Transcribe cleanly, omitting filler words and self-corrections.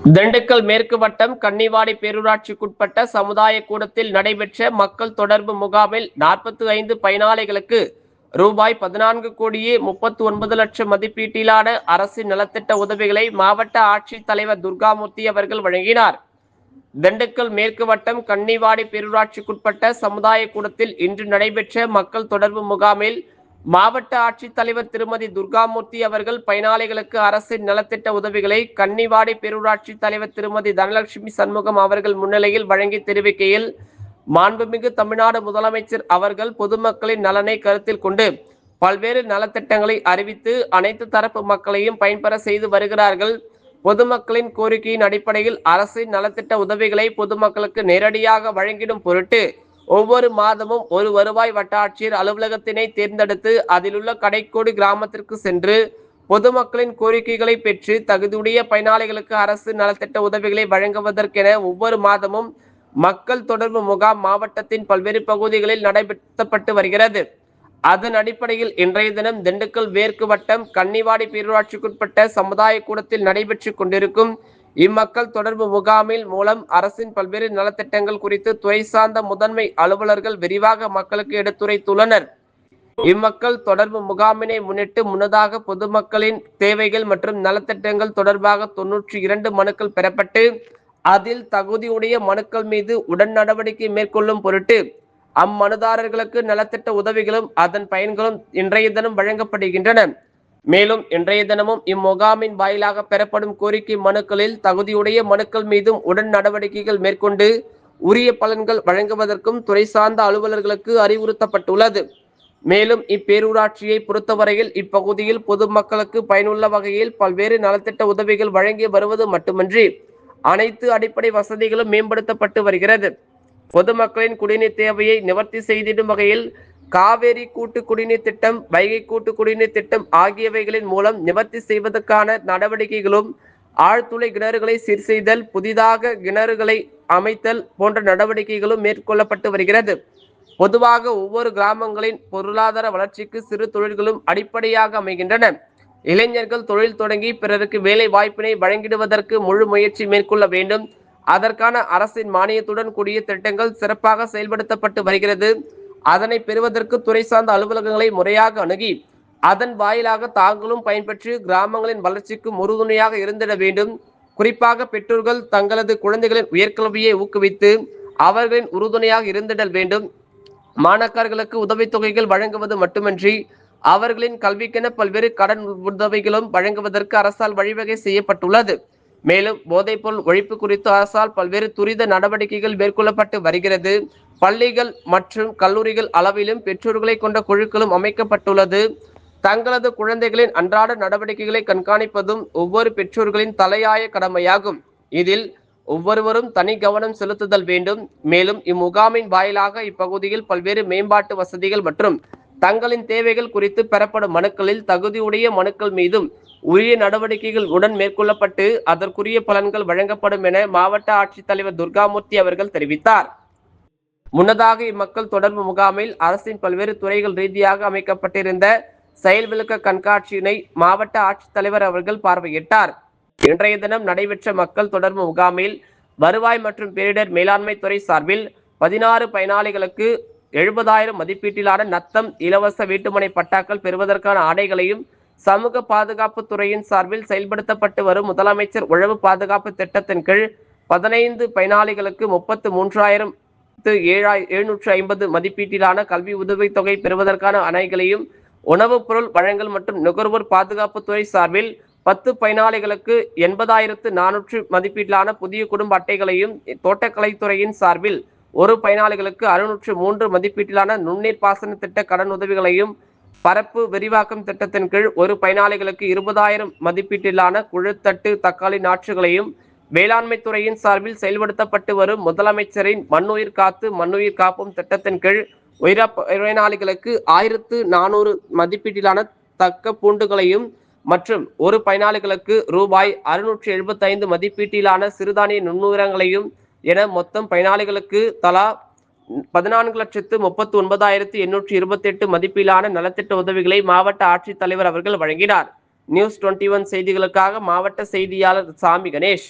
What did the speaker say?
திண்டுக்கல் மேற்கு வட்டம் கன்னிவாடி பேரூராட்சிக்குட்பட்ட சமுதாய கூடத்தில் நடைபெற்ற மக்கள் தொடர்பு முகாமில் 45 பயனாளிகளுக்கு ரூபாய் 14,39,00,000 மதிப்பீட்டிலான அரசின் நலத்திட்ட உதவிகளை மாவட்ட ஆட்சித்தலைவர் துர்காமூர்த்தி அவர்கள் வழங்கினார். திண்டுக்கல் மேற்கு வட்டம் கன்னிவாடி பேரூராட்சிக்குட்பட்ட சமுதாய கூடத்தில் இன்று நடைபெற்ற மக்கள் தொடர்பு முகாமில் மாவட்ட ஆட்சித்தலைவர் திருமதி துர்காமூர்த்தி அவர்கள் பயனாளிகளுக்கு அரசின் நலத்திட்ட உதவிகளை கன்னிவாடி பேரூராட்சி தலைவர் திருமதி தனலட்சுமி சண்முகம் அவர்கள் முன்னிலையில் வழங்கி தெரிவிக்கையில், மாண்புமிகு தமிழ்நாடு முதலமைச்சர் அவர்கள் பொதுமக்களின் நலனை கருத்தில் கொண்டு பல்வேறு நலத்திட்டங்களை அறிவித்து அனைத்து தரப்பு மக்களையும் பயன்பெற செய்து வருகிறார்கள். பொதுமக்களின் கோரிக்கையின் அடிப்படையில் அரசின் நலத்திட்ட உதவிகளை பொதுமக்களுக்கு நேரடியாக வழங்கிடும் பொருட்டு ஒவ்வொரு மாதமும் ஒரு வருவாய் வட்டாட்சியர் அலுவலகத்தினை தேர்ந்தெடுத்து அதிலுள்ள கடைக்கோடி கிராமத்திற்கு சென்று பொதுமக்களின் கோரிக்கைகளை பெற்று தகுதியுடைய பயனாளிகளுக்கு அரசு நலத்திட்ட உதவிகளை வழங்குவதற்கென ஒவ்வொரு மாதமும் மக்கள் தொடர்பு முகாம் மாவட்டத்தின் பல்வேறு பகுதிகளில் நடைபெற்றப்பட்டு வருகிறது. அதன் அடிப்படையில் இன்றைய தினம் திண்டுக்கல் மேற்கு வட்டம் கன்னிவாடி பேரூராட்சிக்குட்பட்ட சமுதாய கூடத்தில் நடைபெற்று கொண்டிருக்கும் இம்மக்கள் தொடர்பு முகாமில் மூலம் அரசின் பல்வேறு நலத்திட்டங்கள் குறித்து துறை சார்ந்த முதன்மை அலுவலர்கள் விரிவாக மக்களுக்கு எடுத்துரைத்துள்ளனர். இம்மக்கள் தொடர்பு முகாமினை முன்னிட்டு முன்னதாக பொதுமக்களின் தேவைகள் மற்றும் நலத்திட்டங்கள் தொடர்பாக 92 மனுக்கள் பெறப்பட்டு அதில் தகுதியுடைய மனுக்கள் மீது உடன் நடவடிக்கை மேற்கொள்ளும் பொருட்டு அம்மனுதாரர்களுக்கு நலத்திட்ட உதவிகளும் அதன் பயன்களும் இன்றைய தினம் வழங்கப்படுகின்றன. மேலும் இன்றைய தினமும் இம்முகாமின் வாயிலாக பெறப்படும் கோரிக்கை மனுக்களில் தகுதியுடைய மனுக்கள் மீதும் உடன் நடவடிக்கைகள் மேற்கொண்டு உரிய பலன்கள் வழங்குவதற்கும் துறை சார்ந்த அலுவலர்களுக்கு அறிவுறுத்தப்பட்டுள்ளது. மேலும் இப்பேரூராட்சியை பொறுத்தவரையில் இப்பகுதியில் பொதுமக்களுக்கு பயனுள்ள வகையில் பல்வேறு நலத்திட்ட உதவிகள் வழங்கி வருவது மட்டுமின்றி அனைத்து அடிப்படை வசதிகளும் மேம்படுத்தப்பட்டு வருகிறது. பொதுமக்களின் குடிநீர் தேவையை நிவர்த்தி செய்திடும் வகையில் காவேரி கூட்டு குடிநீர் திட்டம், வைகை கூட்டு குடிநீர் திட்டம் ஆகியவைகளின் மூலம் நிவர்த்தி செய்வதற்கான நடவடிக்கைகளும், ஆழ்துளை கிணறுகளை சீர் செய்தல், புதிதாக கிணறுகளை அமைத்தல் போன்ற நடவடிக்கைகளும் மேற்கொள்ளப்பட்டு வருகிறது. பொதுவாக ஒவ்வொரு கிராமங்களின் பொருளாதார வளர்ச்சிக்கு சிறு தொழில்களும் அடிப்படையாக அமைகின்றன. இளைஞர்கள் தொழில் தொடங்கி பிறருக்கு வேலை வாய்ப்பினை வழங்கிடுவதற்கு முழு முயற்சி மேற்கொள்ள வேண்டும். அதற்கான அரசின் மானியத்துடன் கூடிய திட்டங்கள் சிறப்பாக செயல்படுத்தப்பட்டு வருகிறது. அதனை பெறுவதற்கு துறை சார்ந்த அலுவலகங்களை முறையாக அணுகி அதன் வாயிலாக தாங்களும் பயன்பெற்று கிராமங்களின் வளர்ச்சிக்கு உறுதுணையாக இருந்திட வேண்டும். குறிப்பாக பெற்றோர்கள் தங்களது குழந்தைகளின் உயர்கல்வியை ஊக்குவித்து அவர்களின் உறுதுணையாக இருந்திடல் வேண்டும். மாணாக்கர்களுக்கு உதவித்தொகைகள் வழங்குவது மட்டுமின்றி அவர்களின் கல்விக்கென பல்வேறு கடன் உதவிகளும் வழங்குவதற்கு அரசால் வழிவகை செய்யப்பட்டுள்ளது. மேலும் போதைப்பொருள் ஒழிப்பு குறித்து அரசால் பல்வேறு துரித நடவடிக்கைகள் மேற்கொள்ளப்பட்டு வருகிறது. பள்ளிகள் மற்றும் கல்லூரிகள் அளவிலும் பெற்றோர்களை கொண்ட குழுக்களும் அமைக்கப்பட்டுள்ளது. தங்களது குழந்தைகளின் அன்றாட நடவடிக்கைகளை கண்காணிப்பதும் ஒவ்வொரு பெற்றோர்களின் தலையாய கடமையாகும். இதில் ஒவ்வொருவரும் தனி கவனம் செலுத்துதல் வேண்டும். மேலும் இம்முகாமின் வாயிலாக இப்பகுதியில் பல்வேறு மேம்பாட்டு வசதிகள் மற்றும் தங்களின் தேவைகள் குறித்து பெறப்படும் மனுக்களில் தகுதியுடைய மனுக்கள் மீதும் உரிய நடவடிக்கைகள் உடன் மேற்கொள்ளப்பட்டு அதற்குரிய பலன்கள் வழங்கப்படும் என மாவட்ட ஆட்சித்தலைவர் துர்காமூர்த்தி அவர்கள் தெரிவித்தார். முன்னதாக இம்மக்கள் தொடர்பு முகாமில் அரசின் பல்வேறு துறைகள் ரீதியாக அமைக்கப்பட்டிருந்த செயல் விளக்க கண்காட்சியினை மாவட்ட ஆட்சித்தலைவர் அவர்கள் பார்வையிட்டார். இன்றைய தினம் நடைபெற்ற மக்கள் தொடர்பு முகாமில் வருவாய் மற்றும் பேரிடர் மேலாண்மை துறை சார்பில் 16 பயனாளிகளுக்கு 70,000 மதிப்பீட்டிலான நத்தம் இலவச வீட்டுமனை பட்டாக்கள் பெறுவதற்கான ஆணைகளையும், சமூக பாதுகாப்பு துறையின் சார்பில் செயல்படுத்தப்பட்டு வரும் முதலமைச்சர் உழவு பாதுகாப்பு திட்டத்தின் கீழ் 15 பயனாளிகளுக்கு 33,750 மதிப்பீட்டிலான கல்வி உதவித்தொகை பெறுவதற்கான ஆணைகளையும், உணவுப் பொருள் வழங்கல் மற்றும் நுகர்வோர் பாதுகாப்பு துறை சார்பில் 10 பயனாளிகளுக்கு 80,400 மதிப்பீட்டிலான புதிய குடும்ப அட்டைகளையும், தோட்டக்கலைத்துறையின் சார்பில் ஒரு பயனாளிகளுக்கு 603 மதிப்பீட்டிலான நுண்ணீர் பாசன திட்ட கடன் உதவிகளையும், பரப்பு விரிவாக்கம் திட்டத்தின் கீழ் ஒரு பயனாளிகளுக்கு 20,000 மதிப்பீட்டிலான குழுத்தட்டு தக்காளி நாற்றுகளையும், வேளாண்மை துறையின் சார்பில் செயல்படுத்தப்பட்டு வரும் முதலமைச்சரின் மண்ணுயிர் காத்து மண்ணுயிர் காப்பும் திட்டத்தின் கீழ் பயனாளிகளுக்கு 1,400 மதிப்பீட்டிலான தக்க பூண்டுகளையும் மற்றும் ஒரு பயனாளிகளுக்கு ரூபாய் 675 மதிப்பீட்டிலான சிறுதானிய நுண்ணுரங்களையும் என மொத்தம் பயனாளிகளுக்கு தலா 14,39,828 மதிப்பிலான நலத்திட்ட உதவிகளை மாவட்ட ஆட்சித்தலைவர் அவர்கள் வழங்கினார். நியூஸ் 21 செய்திகளுக்காக மாவட்ட செய்தியாளர் சாமி கணேஷ்.